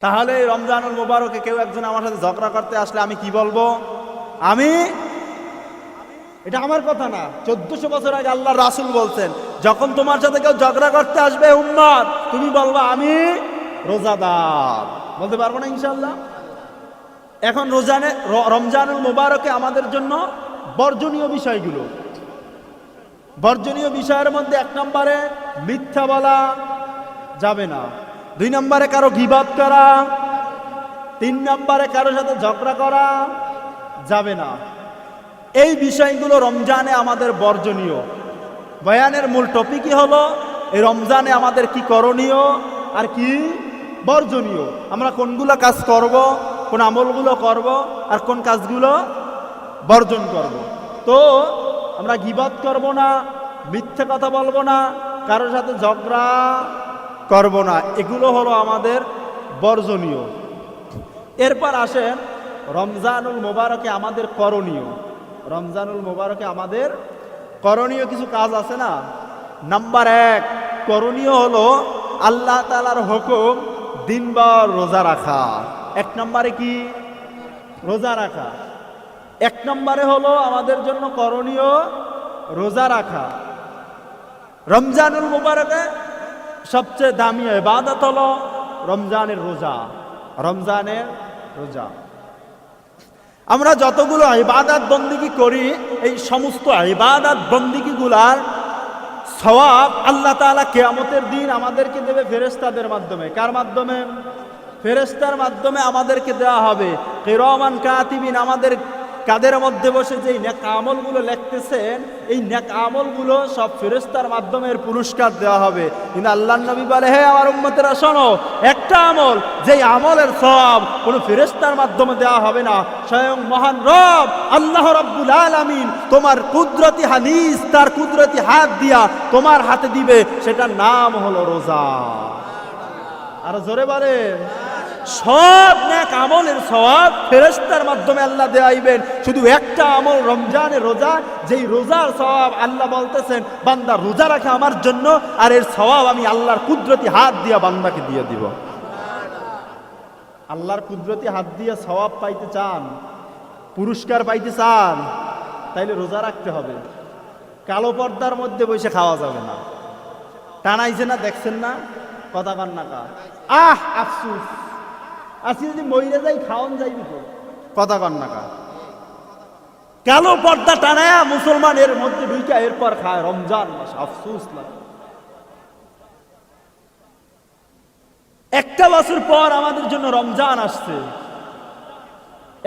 তাহলে রমজানুল মুবারকে কেউ একজন আমার সাথে ঝগড়া করতে আসলে আমি কি বলবো? এটা আমার কথা না, 1400 বছর আগে আল্লাহর রাসূল বলছেন, যখন তোমার সাথে কেউ ঝগড়া করতে আসবে উম্মত, তুমি বলবা আমি রোজাদার। বলতে পারবো না ইনশাআল্লাহ? এখন রমজানুল মুবারকে আমাদের জন্য বর্জনীয় বিষয়গুলো, বর্জনীয় বিষয়ের মধ্যে 1 নম্বরে মিথ্যা বলা যাবে না, 2 নম্বরে কারো গীবত করা, 3 নম্বরে কারো সাথে ঝগড়া করা যাবে না। এই বিষয়গুলো রমজানে আমাদের বর্জনীয়। বয়ানের মূল টপিকই হলো এই রমজানে আমাদের কি করণীয় আর কি বর্জনীয়, আমরা কোনগুলো কাজ করব, কোন আমলগুলো করব আর কোন কাজগুলো বর্জন করব। তো আমরা গীবত করব না, মিথ্যে কথা বলবো না, কারোর সাথে ঝগড়া করব না, এগুলো হলো আমাদের বর্জনীয়। এরপর আসেন রমজানুল মুবারকে আমাদের করণীয়। রমজানুল মুবারকে আমাদের করণীয় কিছু কাজ আছে না। নাম্বার 1 করণীয় হলো আল্লাহ তাআলার হুকুম দিনভর রোজা রাখা। 1 নম্বরে কি? রোজা রাখা। 1 নম্বরে হলো আমাদের জন্য করণীয় রোজা রাখা। রমজানুল মুবারকে সবচেয়ে দামি ইবাদত হলো রমজানের রোজা। রমজানের রোজা আমরা যতগুলো ইবাদত বন্দেগী করি, এই সমস্ত ইবাদত বন্দেগীগুলার সওয়াব আল্লাহ তাআলা কিয়ামতের দিন আমাদেরকে দেবে ফেরেশতাদের মাধ্যমে। কার মাধ্যমে? ফেরেশতার মাধ্যমে আমাদেরকে দেওয়া হবে। কিরামান কাতিবিন, আমাদের কাদের মধ্যে বসে যে নেক আমলগুলো লিখতেছেন, এই নেক আমলগুলো সব ফেরেশতার মাধ্যমে এর পুরস্কার দেওয়া হবে। কিন্তু আল্লাহর নবী বলে, হে আমার উম্মতেরা শোনো, একটা আমল, যেই আমলের সওয়াব কোনো ফেরেশতার মাধ্যমে দেওয়া হবে না, স্বয়ং মহান রব আল্লাহ রাব্বুল আলামিন তোমার কুদরতি হাদিস, তার কুদরতি হাত দিয়া তোমার হাতে দিবে, সেটার নাম হলো রোজা। আর জোরে বলেন, সব নেক আমলের সওয়াব ফেরেশতার মাধ্যমে আল্লাহ দেয়াইবেন। শুধু একটা আমল রমজানের রোজা, যেই রোজার সওয়াব আল্লাহ বলতেছেন বান্দা রোজা রাখে আমার জন্য, আর এর সওয়াব আমি আল্লাহর কুদরতি হাত দিয়া বান্দাকে দিয়ে দিব। আল্লাহর কুদরতি হাত দিয়ে সওয়াব পাইতে চান, পুরস্কার পাইতে চান, তাইলে রোজা রাখতে হবে। কালো পর্দার মধ্যে বসে খাওয়া যাবে না। টানাইছে না, দেখছেন না? কথা কান না কা আফসুস, আজকে যদি মইরে যাই খাওয়ান যাইবি তো, কথা কন না কা। কালো পর্দা টানায়া মুসলমান এর মধ্যে ঢুইকা এরপর খায় রমজান মাস, আফসুস লাগে। 1 বছর পর আমাদের জন্য রমজান আসছে।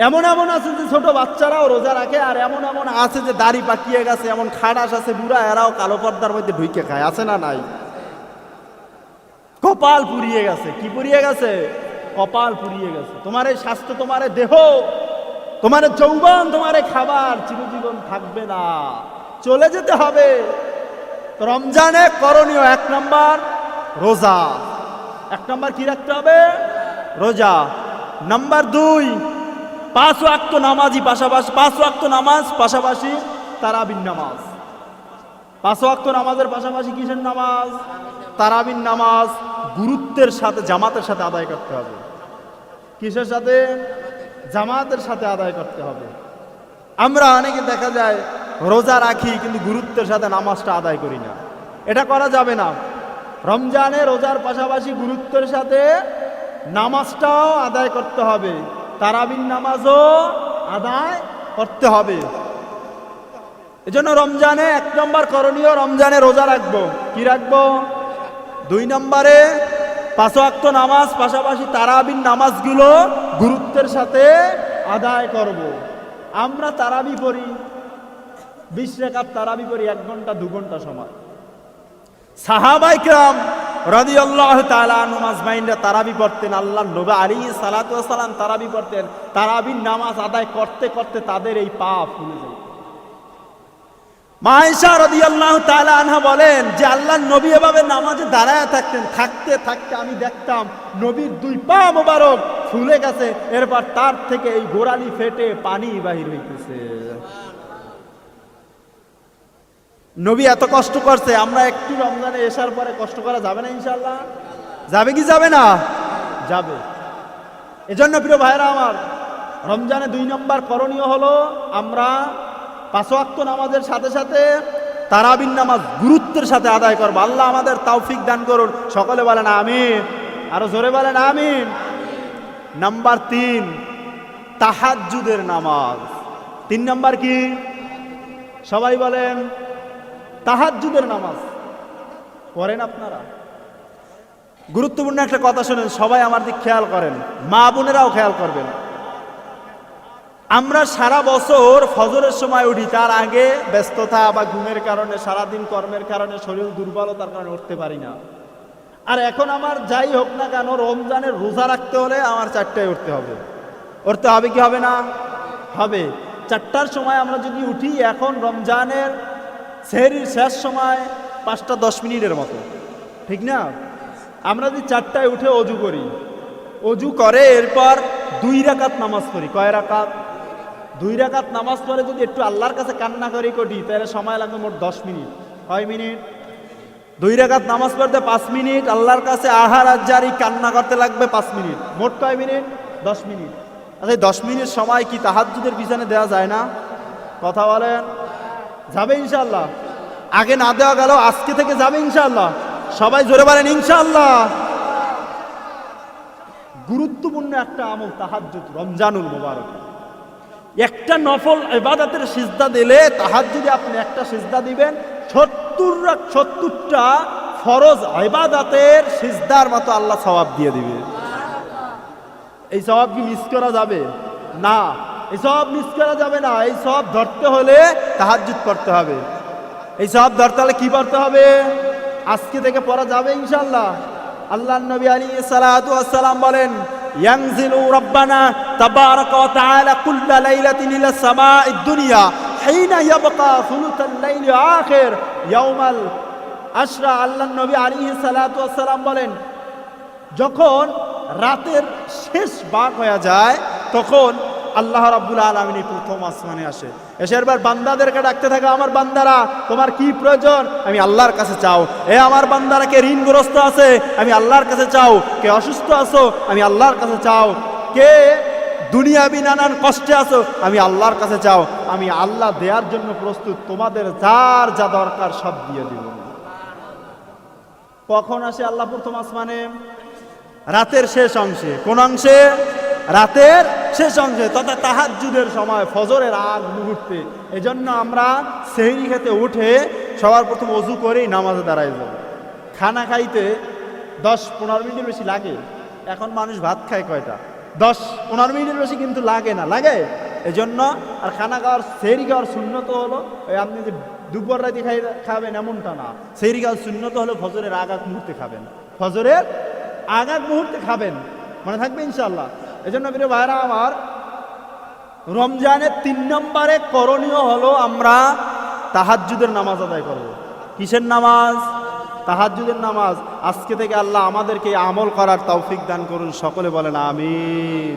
এমন এমন আছে যে ছোট বাচ্চারাও রোজা রাখে, আর এমন এমন আছে যে দাড়ি পাকিয়ে গেছে, এমন খাড়াস আছে বুড়া, এরাও কালো পর্দার মধ্যে ঢুইকে খায়, আছে না নাই? কপাল পুড়িয়ে গেছে। কি পুড়িয়ে গেছে? কপাল পুড়িয়ে গেছে। তোমার এই স্বাস্থ্য, তোমার দেহ, তোমার যৌবন, তোমার খাবার চিরজীবন থাকবে না, চলে যেতে হবে। রমজানে করণীয় 1 নম্বর রোজা। 1 নম্বর কি রাখতে হবে? রোজা। নাম্বার 2 5 ওয়াক্ত নামাজি পাশাপাশি, 5 ওয়াক্ত নামাজ পাশাপাশি তারাবির নামাজ। 5 ওয়াক্ত নামাজের পাশাপাশি কিসের নামাজ? তারাবির নামাজ গুরুত্বের সাথে জামাতের সাথে আদায় করতে হবে। কিসের সাথে? জামাতের সাথে আদায় করতে হবে। আমরা অনেকে দেখা যায় রোজা রাখি কিন্তু গুরুত্বের সাথে নামাজটা আদায় করি না, এটা করা যাবে না। রমজানে রোজার পাশাপাশি গুরুত্বের সাথে নামাজটাও আদায় করতে হবে, তারাবির নামাজও আদায় করতে হবে। এজন্য রমজানে 1 নম্বর করণীয়, রমজানে রোজা রাখবো। কি রাখবো? 2 নম্বরে 5 ওয়াক্ত নামাজ পাশাপাশি তারাবির নামাজগুলো গুরুত্বের সাথে আদায় করব। আমরা তারাবি পড়ি, 20 রাকাত তারাবি পড়ি, 1 ঘন্টা 2 ঘন্টা সময়। সাহাবায়ে কেরাম রাদিয়াল্লাহু তাআলা আনহুম আজমাইনরা তারাবি পড়তেন, আল্লাহর নবী আলাইহিস সালাতু ওয়াস সালাম তারাবি পড়তেন। তারাবির নামাজ আদায় করতে করতে তাদের এই পা ফুলে যায়। মা আয়েশা রাদিয়াল্লাহু তাআলা আনহা বলেন যে আল্লাহর নবী এভাবে নামাজে দাঁড়ায় থাকতেন, থাকতে থাকতে আমি দেখতাম নবীর 2 পা মোবারক ফুলে গেছে, এরপর তার থেকে এই গোড়ালি ফেটে পানি বাহির হইতেছে। নবী এত কষ্ট করছে, আমরা একটু রমজানে এসার পরে কষ্ট করা যাবে না ইনশাআল্লাহ? যাবে কি যাবে না? যাবে। এজন্য প্রিয় ভাইরা আমার, রমজানে 2 নম্বর করণীয় হলো আমরা 5 ওয়াক্ত নামাজের সাথে সাথে তারাবির নামাজ গুরুত্বের সাথে আদায় করবো। আল্লাহ আমাদের তৌফিক দান করুন, সকলে বলেন আমিন, আরো জোরে বলেন আমিন। নাম্বার 3, তাহাজ্জুদের নামাজ। 3 নম্বর কি? সবাই বলেন তাহাজ্জুদের নামাজ পড়েন আপনারা? গুরুত্বপূর্ণ একটা কথা শুনেন, সবাই আমার দিক খেয়াল করেন, মা বোনেরাও খেয়াল করবেন। আমরা সারা বছর ফজরের সময় উঠি, তার আগে ব্যস্ততা বা ঘুমের কারণে, সারাদিন কর্মের কারণে, শরীর দুর্বলতার কারণে উঠতে পারি না। আর এখন আমার যাই হোক না কেন, রমজানের রোজা রাখতে হলে আমার 4টায় উঠতে হবে। উঠতে হবে কি হবে না? হবে। 4টার সময় আমরা যদি উঠি, এখন রমজানের সেহরির শেষ সময় 5টা 10 মিনিটের মতো, ঠিক না? আমরা যদি 4টায় উঠে অজু করি, অজু করে এরপর 2 রাকাত নামাজ পড়ি। কয় রাকাত? 2 রাকাত নামাজ পড়ে যদি একটু আল্লাহর কাছে কান্না করি তাহলে সময় লাগবে মোট 10 মিনিট। কয় মিনিট? 2 রাকাত নামাজ পড়তে 5 মিনিট, আল্লাহর কাছে আহার আর জারি কান্না করতে লাগবে 5 মিনিট। মোট কয় মিনিট? 10 মিনিট। আচ্ছা, 10 মিনিট সময় কি তাহাজ্জুদের পিছনে দেওয়া যায় না? কথা বলেন, যাবে ইনশাআল্লাহ? আগে না দেওয়া গেল, আজকে থেকে যাবে ইনশাআল্লাহ? সবাই জোরে বলেন ইনশাআল্লাহ। গুরুত্বপূর্ণ একটা আমল তাহাজ্জুদ রমজানুল মুবারক। একটা নফল ইবাদতের সিজদা দিলে, তাহাজ্জুদে আপনি একটা সিজদা দিবেন, 70টা ফরজ ইবাদতের সিজদার মতো আল্লাহ সওয়াব দিয়ে দিবে। এই সওয়াব কি মিস করা যাবে? না, এই সওয়াব মিস করা যাবে না। এই সওয়াব ধরতে হলে তাহাজ্জুদ করতে হবে। এই সওয়াব ধরতে হলে কি করতে হবে? আজকে থেকে পড়া যাবে ইনশাআল্লাহ। আল্লাহর নবী আলাইহিস সালাতু ওয়াস সালাম বলেন, ইয়ানজিলু রাব্বানা তাবারাকা ওয়া তাআলা কুল্লা লাইলাতিন ইলা সামাঈদ দুনিয়া হিনা ইয়াবকা সুলুতাল লাইলি আখির ইয়াউমাল আশরা। আল্লাহর নবী আলাইহিস সালাতু ওয়াস সালাম বলেন, যখন রাতের শেষ ভাগ হয়ে যায়, তখন আল্লাহ রাব্বুল আলামিন প্রথম আসমানে আসে, এসে এবার বান্দাদেরকে ডাকতে থাকে, আমার বান্দারা তোমার কি প্রয়োজন? আমি আল্লাহর কাছে চাও। এ আমার বান্দারা, কে ঋণগ্রস্ত আছে? আমি আল্লাহর কাছে চাও। কে অসুস্থ আছো? আমি আল্লাহর কাছে চাও। কে দুনিয়াবি নানান কষ্টে আছো? আমি আল্লাহর কাছে চাও। আমি আল্লাহ দেওয়ার জন্য প্রস্তুত, তোমাদের যার যা দরকার সব দিয়ে দিব। কখন আসে আল্লাহ প্রথম আসমানে? রাতের শেষ অংশে। কোন অংশে? রাতের শেষ অংশে, তথা তাহাজ্জুদের সময়, ফজরের আগ মুহূর্তে। এজন্য আমরা সেহরি খেতে উঠে সবার প্রথম ওযু করেই নামাজে দাঁড়াই যাব। খানা খাইতে 10-15 মিনিটের বেশি লাগে। এখন মানুষ ভাত খায় কয়টা? 10-15 মিনিটের বেশি কিন্তু লাগে না, লাগে? এজন্য আর খানা খাওয়ার, সেহরি খাওয়ার সুন্নত হলো, ওই আপনি যে দুপুর রাতে খাবেন এমনটা না। সেহরি খাওয়ার সুন্নত হলো ফজরের আগ মুহূর্তে খাবেন, ফজরের আগ মুহূর্তে খাবেন, মনে থাকবে ইনশাআল্লাহ। এজন্য প্রিয় ভাইরা আমার, রমজানের 3 নম্বরে করণীয় হলো আমরা তাহাজ্জুদের নামাজ আদায় করব। কিসের নামাজ? তাহাজ্জুদের নামাজ। আজকে থেকে আল্লাহ আমাদেরকে আমল করার তৌফিক দান করুন, সকলে বলেন আমিন।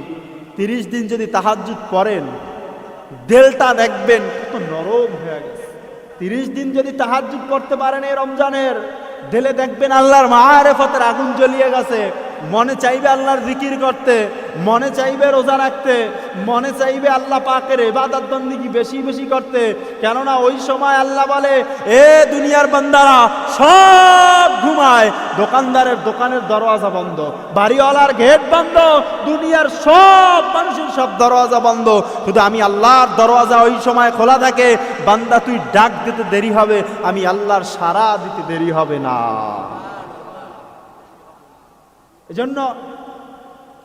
30 দিন যদি তাহাজ্জুদ পড়েন, দিলটা দেখবেন কত নরম হয়ে গেছে। 30 দিন যদি তাহাজ্জুদ করতে পারেন এই রমজানের, দিলে দেখবেন আল্লাহর মাআরিফতের আগুন জ্বলিয়ে গেছে। মনে চাইবে আল্লাহর জিকির করতে, মনে চাইবে রোজা রাখতে, মনে চাইবে আল্লাহ পাকের ইবাদত বন্দেগী বেশি বেশি করতে। কেননা ওই সময় আল্লাহ বলে, এ দুনিয়ার বান্দারা সব ঘুমায়, দোকানদারের দোকানের দরওয়াজা বন্ধ, বাড়িওয়ালার গেট বন্ধ, দুনিয়ার সব মানুষের সব দরওয়াজা বন্ধ, শুধু আমি আল্লাহর দরওয়াজা ওই সময় খোলা থাকে। বান্দা তুই ডাক দিতে দেরি হবে, আমি আল্লাহর সাড়া দিতে দেরি হবে না। এজন্য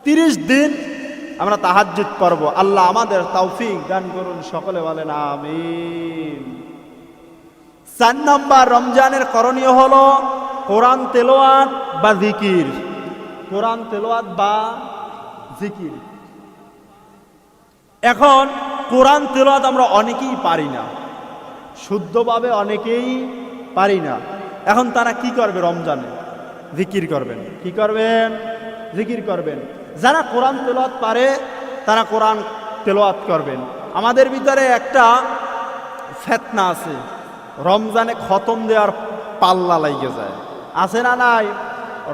30 দিন আমরা তাহাজ্জুদ পড়ব। আল্লাহ আমাদের তৌফিক দান করুন, সকলে বলেন আমিন। 4 নম্বর রমজানের করণীয় হলো কোরআন তেলাওয়াত বা জিকির। কোরআন তেলাওয়াত বা জিকির। এখন কোরআন তেলাওয়াত আমরা অনেকেই পারি না, শুদ্ধভাবে অনেকেই পারি না। এখন তারা কি করবে? রমজানে জিকির করবেন। কি করবেন? জিকির করবেন। যারা কোরআন তেলাওয়াত পারে তারা কোরআন তেলাওয়াত করবেন। আমাদের ভিতরে একটা ফিতনা আছে, রমজানে খতম দেওয়ার পাল্লা লাগে যায়, আছে না নাই?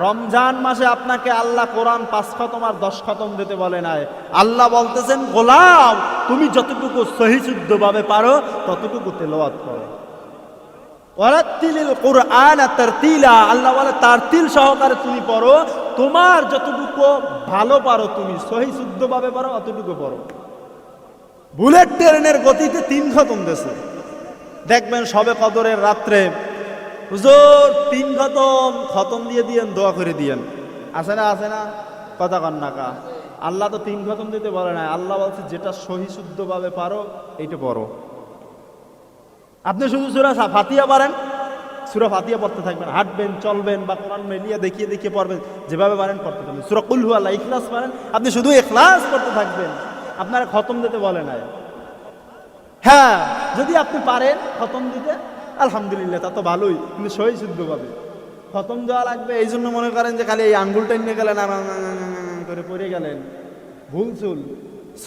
রমজান মাসে আপনাকে আল্লাহ কোরআন 5 খতম আর 10 খতম দিতে বলে নাই। আল্লাহ বলতেছেন, গোলাম তুমি যতটুকু সহিশুদ্ধভাবে পারো ততটুকু তেলাওয়াত করো। ওয়ারাত্তিলিল কুরআন তারতিলা, আল্লাহ বলে তারতিল সহকারে তুমি পড়ো। তোমার যতটুকু ভালো পারো, তুমি সহিশুদ্ধভাবে পারো অতটুকু পড়ো। বুলেট ট্রেনের গতিতে 3 খতম দেশে দেখবেন সবে কদরের রাত্রে, হুজুর 3 খতম খতম দিয়ে দিয়েন, দোয়া করে দিয়েন। আছে না আছে না? কথা কন না কা? আল্লাহ তো 3 খতম দিতে বলে না, আল্লাহ বলছে যেটা সহিশুদ্ধভাবে পারো এইটা পড়ো। আপনি শুধু সূরা ফাতিহা পারেন, সূরা ফাতিহা পড়তে থাকবেন, হাঁটবেন চলবেন বা কোরআন মিলিয়ে দেখিয়ে দেখিয়ে পড়বেন, যেভাবে পারেন পড়তে থাকবেন। সূরা কুল হু আল্লাহ ইখলাস পারেন, আপনি শুধু ইখলাস পড়তে থাকবেন, আপনারা খতম দিতে বলে নাই। হ্যাঁ, যদি আপনি পারেন খতম দিতে আলহামদুলিল্লাহ, তা তো ভালোই, কিন্তু সহিশুদ্ধভাবে খতম দেওয়া লাগবে। এই জন্য মনে করেন যে খালি এই আঙ্গুলটা নিয়ে গেলেন করে পড়ে গেলেন, ভুলচুল,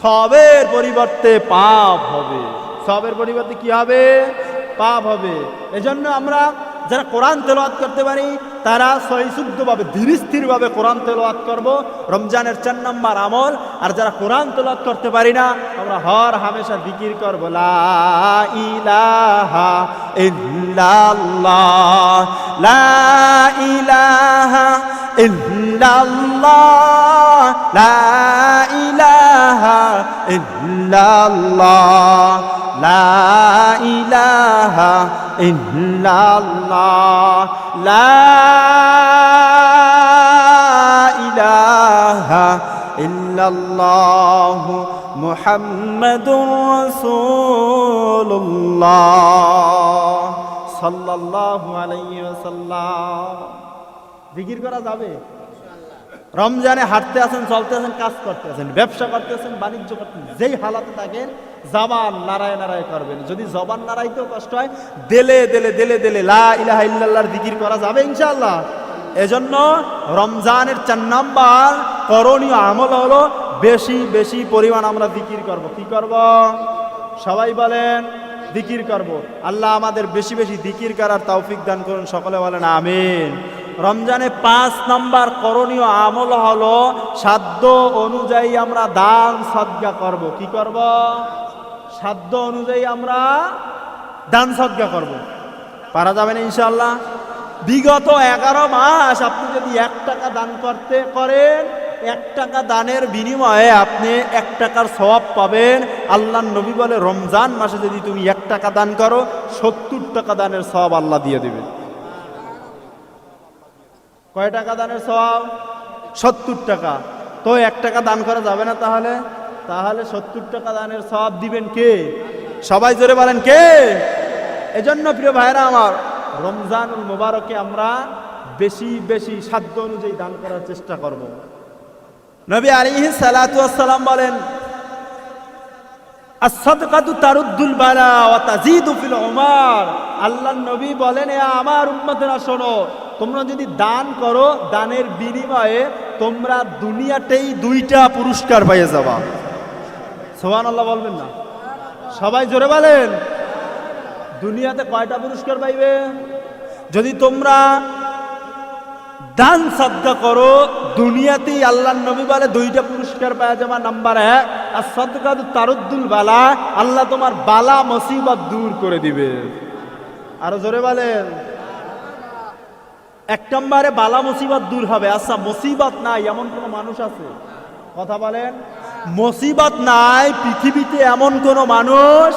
সবের পরিবর্তে পাপ হবে। সবের পরিবর্তে কি হবে? পাপ হবে। এজন্য আমরা যারা কোরআন তেলাওয়াত করতে পারি তারা সহিশুদ্ধভাবে ধীর স্থিরভাবে কোরআন তেলাওয়াত করব, রমজানের 4 নম্বর আমল। আর যারা কোরআন তেলাওয়াত করতে পারি না, আমরা হর হামেশা জিকির করব, লা ইলাহা ইল্লাল্লাহ, লা ইলাহা ইল্লাল্লাহ, লা ইলাহা ইল্লাল্লাহ, লা ইলাহা ইল্লাল্লাহ, লা ইলাহা ইল্লাল্লাহ, মুহাম্মাদুর রাসূলুল্লাহ সাল্লাল্লাহু আলাইহি ওয়াসাল্লাম। জিকির করা যাবে। রমজানে হাঁটতে আছেন, চলতে আছেন, কাজ করতে আছেন, ব্যবসা করতে আছেন, বাণিজ্য করতে, যেই হালাতে থাকেন জবান নারায় নারায় করবেন। যদি জবান নারাইতেও কষ্ট হয়, দেলে দেলে দেলে দেলে লা ইলাহা ইল্লাল্লাহর জিকির করা যাবে ইনশাআল্লাহ। এজন্য রমজানের 4 নাম্বার করণীয় আমল হলো বেশি বেশি পরিমাণ আমরা জিকির করব। কি করব? সবাই বলেন জিকির করব। আল্লাহ আমাদের বেশি বেশি জিকির করার তৌফিক দান করুন, সকলে বলেন আমিন। রমজানে 5 নাম্বার করণীয় আমল হলো সাধ্য অনুযায়ী আমরা দান সদকা করব। কি করব? সাধ্য অনুযায়ী আমরা দান সদকা করব। পারা যাবে না ইনশাআল্লাহ? বিগত 11 মাস আপনি যদি 1 টাকা দান করতে করেন, 1 টাকা দানের বিনিময়ে আপনি 1 টাকার সওয়াব পাবেন। আল্লাহর নবী বলে রমজান মাসে যদি তুমি 1 টাকা দান করো, 70 টাকা দানের সওয়াব আল্লাহ দিয়ে দিবে। কয় টাকা দানের সওয়াব? 70 টাকা। তো 1 টাকা দান করা যাবে না? তাহলে 70 টাকা দানের সওয়াব দিবেন কে? সবাই জোরে বলেন কে? এজন্য প্রিয় ভাইরা আমার, রমজানুল মুবারকে আমরা বেশি বেশি সাধ্য অনুযায়ী দান করার চেষ্টা করব। নবী আলাইহিস সালাতু ওয়াস সালাম বলেন, as-sadaqatu taruddul bala wa tazidu fil umar। আল্লাহর নবী বলেন, এ আমার উম্মতেরা শোনো, তোমরা যদি দান করো, দানের বিনিময়ে তোমরা দুনিয়াতেই 2টা পুরস্কার পেয়ে যাবা। সুবহানাল্লাহ বলবেন না? সবাই জোরে বলেন। দুনিয়াতে কয়টা পুরস্কার পাইবে? যদি তোমরা দান সাদকা করো, দুনিয়াতেই আল্লাহর নবী বলে 2টা পুরস্কার পাওয়া যাবে। নাম্বার 1, as-sadaqatu taruddul bala, আল্লাহ তোমার বালা মুসিবত দূর করে দিবে। আরো জোরে বলেন। 1 নম্বরে বালা মুসিবত দূর হবে। আচ্ছা, মুসিবত নাই এমন কোন মানুষ আছে? কথা বলেন। মুসিবত নাই পৃথিবীতে এমন কোন মানুষ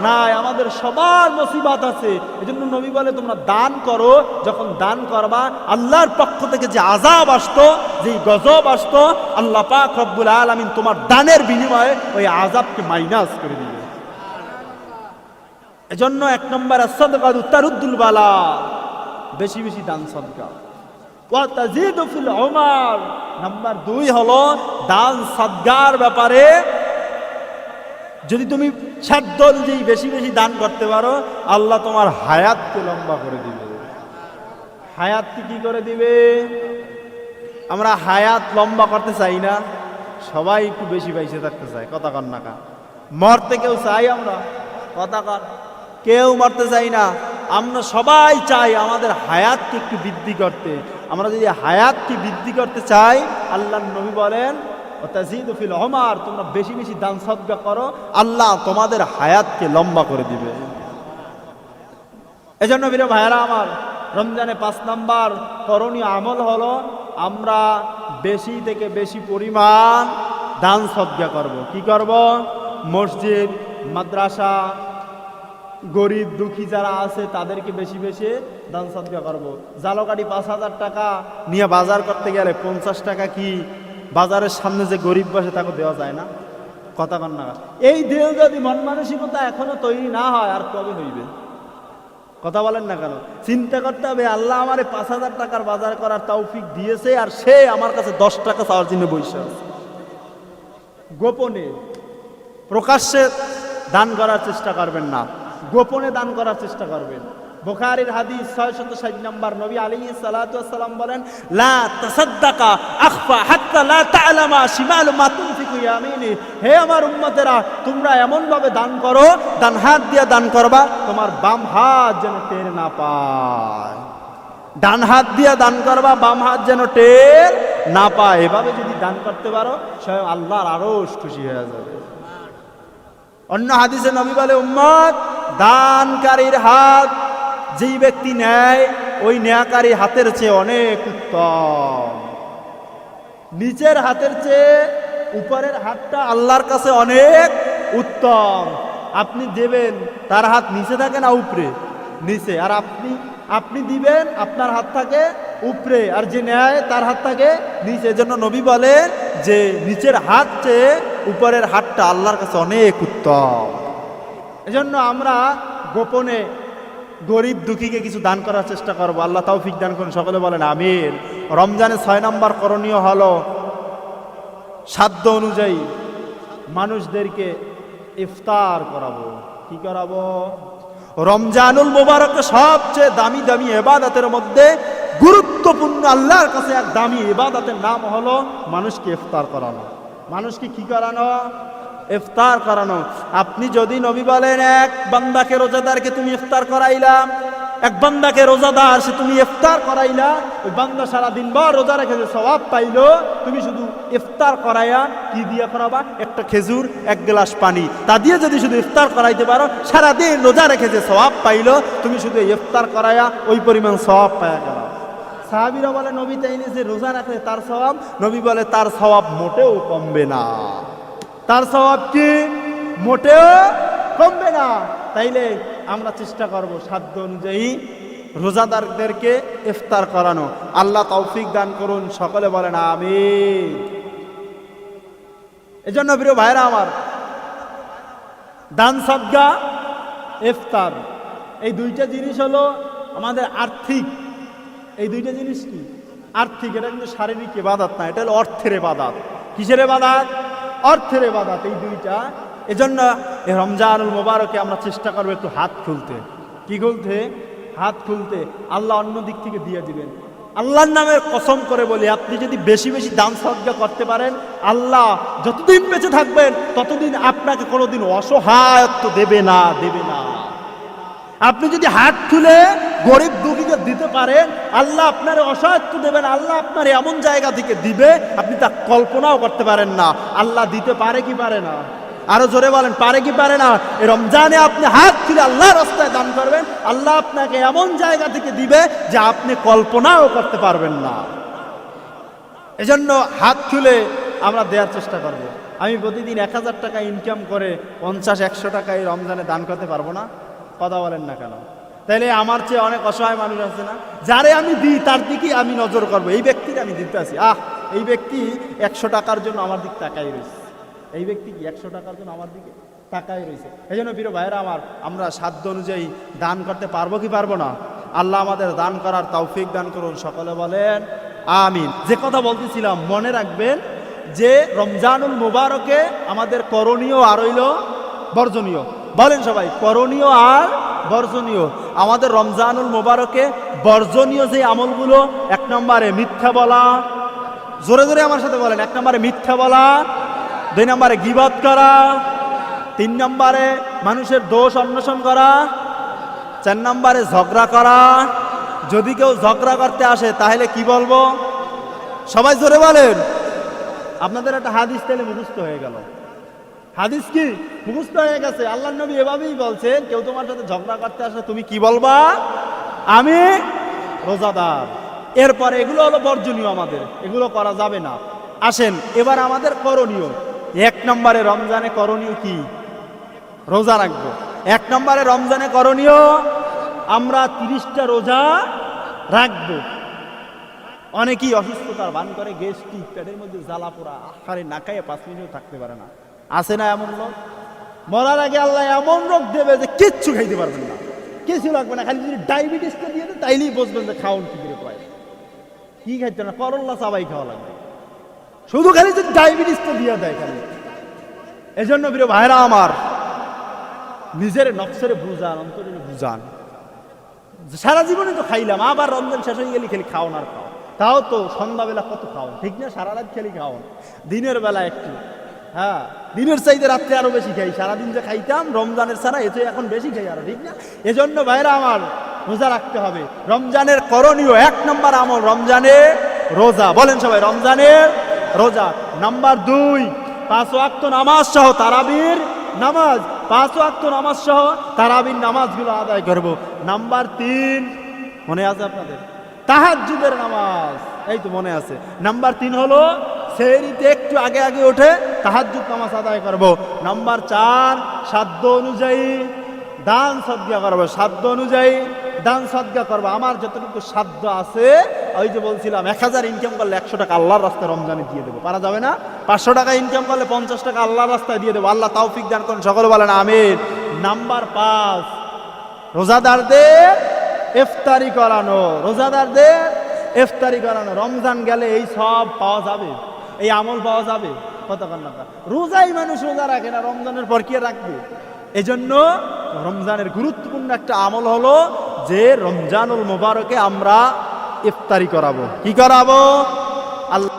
নাই। আমাদের সবার মুসিবত আছে। এজন্য নবী বলে তোমরা দান করো, যখন দান করবা আল্লাহর পক্ষ থেকে যে আযাব আসতো, যে গজব আসতো, আল্লাহ পাক রব্বুল আলামিন তোমার দানের বিনিময়ে ওই আযাবকে মাইনাস করে দিবে। এজন্য 1 নম্বর as-sadaqatu taruddul bala, বেশি বেশি দান সদকা। ওয়া তাজিদু ফিল উমার, নাম্বার 2 হলো দান সদকার ব্যাপারে যদি তুমি সাধ্য অনুযায়ী বেশি বেশি দান করতে পারো, আল্লাহ তোমার হায়াতকে লম্বা করে দিবে। হায়াতকে কি করে দিবে? আমরা হায়াত লম্বা করতে চাই না, সবাই একটু বেশি বাইসে থাকতে চায়। কথা কন না কা? মরতে কেউ চাই আমরা? কথা কন। কেউ মরতে চাই না। আমরা সবাই চাই আমাদের হায়াতকে একটু বৃদ্ধি করতে। আমরা যদি হায়াতকে বৃদ্ধি করতে চাই, আল্লাহর নবী বলেন তাজিদু ফিল উমার, তোমরা বেশি বেশি দান সদকা করো, আল্লাহ তোমাদের হায়াতকে লম্বা করে দিবে। এজন্য প্রিয় ভাইয়েরা আমার, রমজানে 5 নাম্বার করণীয় আমল হলো আমরা বেশি থেকে বেশি পরিমাণ দান সদকা করব। কি করব? মসজিদ, মাদ্রাসা, গরিব দুঃখী যারা আছে তাদেরকে বেশি বেশি দান সদকা করব। জালকাঠি 5,000 টাকা নিয়ে বাজার করতে গেলে 50 টাকা কি বাজারের সামনে যে গরিব বসে তাকে দেওয়া যায় না? কথা কন না? এই দেহ যদি মন মানসিকতা এখনো তৈরি না হয়, আর কবে হইবে? কথা বলেন না কেন? চিন্তা করতে হবে, আল্লাহ আমারে 5,000 টাকার বাজার করার তৌফিক দিয়েছে, আর সে আমার কাছে 10 টাকা চাওয়ার জন্য বসে আছে। গোপনে, প্রকাশ্যে দান করার চেষ্টা করবেন না, গোপনে দান করার চেষ্টা করবেন। বুখারীর হাদিস 660 নম্বর, নবী আলাইহিস সালাতু ওয়াস সালাম বলেন, লা তাসাদদাকা আখফা হাত্তা লা তা'লামা শিমালু মা তুনফিকু ইয়ামিনি। হে আমার উম্মতেরা, তোমরা এমন ভাবে দান করো, ডান হাত দিয়ে দান করবা তোমার বাম হাত যেন টের না পায়। ডান হাত দিয়ে দান করবা, বাম হাত যেন টের না পায়। এভাবে যদি দান করতে পারো, স্বয়ং আল্লাহর আরশ খুশি হয়ে যাবে। অন্য হাদিসে নবী বলে, উম্মত, দানকারীর হাত যেই ব্যক্তি নেয়, ওই নেয়াকারী হাতের চেয়ে অনেক উত্তম। নিচের হাতের চেয়ে উপরের হাতটা আল্লাহর কাছে অনেক উত্তম। আপনি দেবেন, তার হাত নিচে থাকে না উপরে? নিচে। আর আপনি দিবেন, আপনার হাত থাকে উপরে, আর যে নেয় তার হাত থাকে নিচে। এজন্য নবী বলেন যে নিচের হাত চেয়ে উপরের হাতটা আল্লাহর কাছে অনেক উত্তম। এজন্য আমরা গোপনে গরিব দুঃখীকে কিছু দান করার চেষ্টা করবো। আল্লাহ তৌফিক দান করুন, সকলে বলেন আমিন। রমজানে 6 নম্বর করণীয় হলো সাধ্য অনুযায়ী মানুষদেরকে ইফতার করাবো। কি করাবো? রমজানুল মুবারকে সবচেয়ে দামি দামি ইবাদতের মধ্যে গুরুত্বপূর্ণ, আল্লাহর কাছে এক দামি ইবাদতের নাম হলো মানুষকে ইফতার করানো। মানুষকে কি করানো? ইফতার করানো। আপনি যদি নবী বলেন এক বান্দাকে, রোজাদারকে তুমি ইফতার করাইলা, এক বান্দাকে রোজাদার সে তুমি ইফতার করাইলা, ওই বান্দা সারাদিন ভর রোজা রেখে যে সওয়াব পাইলো, তুমি শুধু ইফতার করাইয়া কি দিয়ে করাবা? একটা খেজুর, এক গ্লাস পানি, তা দিয়ে যদি শুধু ইফতার করাইতে পারো, সারাদিন রোজা রেখে যে সওয়াব পাইলো, তুমি শুধু ইফতার করাইয়া ওই পরিমাণ সওয়াব পায়া গেল। সাহাবীরা বলে, নবী তাইলে যে রোজা রাখলে তার সওয়াব? নবী বলে, তার সওয়াব মোটেও কমবে না। তার সওয়াব কি মোটেও কমবে না। তাইলে আমরা চেষ্টা করব সাধ্য অনুযায়ী রোজাদারদেরকে ইফতার করানো। আল্লাহ তৌফিক দান করুন, সকলে বলেন আমিন। এজন্য প্রিয় ভাইরা আমার, দান সদকা, ইফতার, এই দুইটা জিনিস হলো আমাদের আর্থিক। এই দুইটা জিনিস কি? আর্থিক। এটা কিন্তু শারীরিক ইবাদত না, এটা হলো অর্থের ইবাদত। কিসের ইবাদত? অর্থের ইবাদত। এই দুইটা। এজন্য এই রমজানুল মুবারকে আমরা চেষ্টা করবো একটু হাত খুলতে। কি খুলতে? হাত খুলতে। আল্লাহ অন্য দিক থেকে দিয়ে দিবেন। আল্লাহর নামের কসম করে বলি, আপনি যদি বেশি বেশি দান সদকা করতে পারেন, আল্লাহ যতদিন বেঁচে থাকবেন ততদিন আপনাকে কোনোদিন অসহায়ত্ব দেবে না, দেবে না। আপনি যদি হাত খুলে গরিব দুঃখীকে দিতে পারেন, আল্লাহ আপনার অসহায়ত্ব দেবেন। আল্লাহ আপনার এমন জায়গা থেকে দিবে আপনি তা কল্পনাও করতে পারেন না। আল্লাহ দিতে পারে কি পারে না? আরো জোরে বলেন, পারে কি পারে না? এই রমজানে আপনি হাত খুলে আল্লাহর রাস্তায় দান করবেন, আল্লাহ আপনাকে এমন জায়গা থেকে দিবে যে আপনি কল্পনাও করতে পারবেন না। এজন্য হাত খুলে আমরা দেওয়ার চেষ্টা করব। আমি প্রতিদিন 1000 টাকা ইনকাম করে 50-100 টাকা এই রমজানে দান করতে পারবো না? কথা বলেন না কেন? তাইলে আমার চেয়ে অনেক অসহায় মানুষ আছে না, যারে আমি দিই তার দিকেই আমি নজর করবো। এই ব্যক্তির আমি দিতে আসি, এই ব্যক্তি 100 টাকার জন্য আমার দিক তাকাই রয়েছে, এই ব্যক্তি কি 100 টাকার জন্য আমার দিকে তাকাই রয়েছে। এই জন্য প্রিয় ভাইরা আমার, আমরা সাধ্য অনুযায়ী দান করতে পারবো কি পারবো না? আল্লাহ আমাদের দান করার তৌফিক দান করুন, সকলে বলেন আমিন। যে কথা বলতেছিলাম, মনে রাখবেন যে রমজানুল মুবারকে আমাদের করণীয় আর হইল বর্জনীয়। বলেন সবাই, করণীয় আর বর্জনীয়। আমাদের রমজানুল মুবারকে বর্জনীয় যে আমলগুলো, 1 নম্বরে মিথ্যা বলা, জোরে জোরে আমার সাথে বলেন, 1 নম্বরে মিথ্যা বলা, 2 নম্বরে গীবত করা, 3 নম্বরে মানুষের দোষ অন্বেষণ করা, 4 নম্বরে ঝগড়া করা। যদি কেউ ঝগড়া করতে আসে তাহলে কি বলবো? সবাই জোরে বলেন। আপনাদের একটা হাদিস তাহলে মুখস্থ হয়ে গেল। হাদিস কি মুখস্থ হয়ে গেছে? আল্লাহর নবী এভাবেই বলছেন, কেউ তোমার সাথে ঝগড়া করতে আসলে তুমি কি বলবা? আমি রোজাদার। এরপরে এগুলো হলো বর্জনীয়, আমাদের এগুলো করা যাবে না। আসেন এবার আমাদের করণীয়। 1 নম্বরে রমজানে করণীয় কি? রোজা রাখবো। 1 নম্বরে রমজানে করণীয় আমরা 30টা রোজা রাখবো। অনেকেই অসুস্থতার ভান করে, গ্যাস্ট্রিক, পেটের মধ্যে জ্বালা পোড়া, আহারে না খাইয়ে 5 মিনিটও থাকতে পারে না। আছে না এমন লোক? মরার আগে আল্লাহ এমন রোগ দেবে যে কিচ্ছু খাইতে পারবেন না, কিছু লাগবে না, খালি যদি ডায়াবেটিসটা দিয়ে দেয় তাইলেই বুঝবেন যে খাওয়ান কি করে পায়। কি খাইতে না, করল্লা চাবাই খাওয়া লাগবে, শুধু খালি যদি ডায়াবেটিসটা দিয়ে দেয় খালি। এজন্য প্রিয় ভাইরা আমার, নিজের নফসের বুঝান, অন্তরের বুঝান। সারা জীবনে তো খাইলাম, আবার রমজান শেষ হয়ে গেলে খালি খাওয়ান আর খাও। তাও তো সন্ধ্যাবেলা কত খাও, ঠিক না? সারা রাত খালি খাওয়ান, দিনের বেলা একটু, হ্যাঁ দিনের চাইতে রাত্রে আরো বেশি খাই। সারাদিন যে খাইতাম রমজানের ছাড়া, এতে এখন বেশি খাই আরো, ঠিক না? এজন্য ভাইরা আমার রোজা রাখতে হবে। রমজানের করণীয় 1 নম্বর আমল রমজানে রোজা। বলেন সবাই, রমজানের রোজা। নাম্বার 2, 5 ওয়াক্ত নামাজ সহ তারাবির নামাজ। 5 ওয়াক্ত নামাজ সহ তারাবির নামাজগুলো আদায় করব। নাম্বার 3, মনে আছে আপনাদের? তাহাজ্জুদের নামাজ, এই তো মনে আছে। নাম্বার 3 হলো সেহরিতে একটু আগে আগে উঠে তাহাজ্জুদ নামাজ আদায় করব। নাম্বার 4, সাধ্য অনুযায়ী দান সদকা করব। সাধ্য অনুযায়ী দান সদকা করব। আমার যতটুকু সাধ্য আছে, ওই যে বলছিলাম 1000 ইনকাম করলে 100 টাকা আল্লাহর রাস্তায় রমজানে দিয়ে দেবো, পারা যাবে না? 500 টাকা ইনকাম করলে 50 টাকা আল্লাহর রাস্তায় দিয়ে দেবো। আল্লাহ তৌফিক দান করুন, সকলে বলেন আমিন। নাম্বার 5, রোজাদারদের ইফতারি করানো। রোজাদারদের ইফতারি করানো। রমজান গেলে এই সব পাওয়া যাবে, এই আমল পাওয়া যাবে। কতক্ষণ না রোজাই মানুষ রোজা রাখে না, রমজানের পর কে রাখবে? এজন্য রমজানের গুরুত্বপূর্ণ একটা আমল হলো যে রমজানুল মুবারকে আমরা ইফতারি করাবো। কি করাবো? আল্লাহ